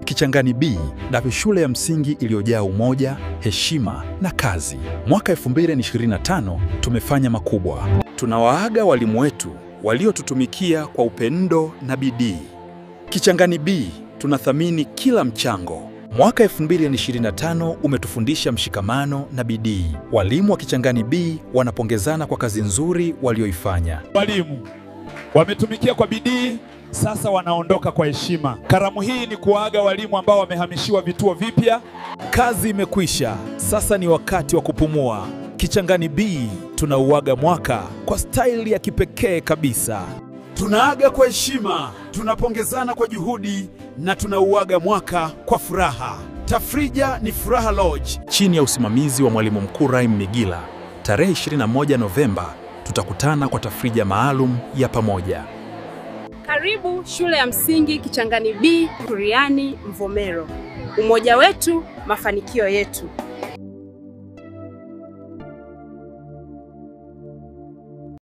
Kichangani B ndio shule ya msingi iliyojaa umoja, heshima na kazi. Mwaka 2025 tumefanya makubwa. Tunawaaga walimu wetu waliotutumikia kwa upendo na bidii. Kichangani B tunathamini kila mchango. Mwaka 2025 umetufundisha mshikamano na bidii. Walimu wa Kichangani B wanapongezana kwa kazi nzuri walioifanya. Walimu wametumikia kwa bidii, sasa wanaondoka kwa heshima. Karamu hii ni kuaga walimu ambao wamehamishiwa vituo vipya. Kazi imekwisha, sasa ni wakati wa kupumua. Kichangani B tunauaga mwaka kwa staili ya kipekee kabisa. Tunaaga kwa heshima, tunapongezana kwa juhudi na tunauaga mwaka kwa furaha. Tafrija ni Furaha Lodge chini ya usimamizi wa Mwalimu Mkuu Rahim Migila. Tarehe 21 Novemba tutakutana kwa tafrija maalum ya pamoja. Karibu shule ya msingi Kichangani B, Turiani, Mvomero. Umoja wetu, mafanikio yetu.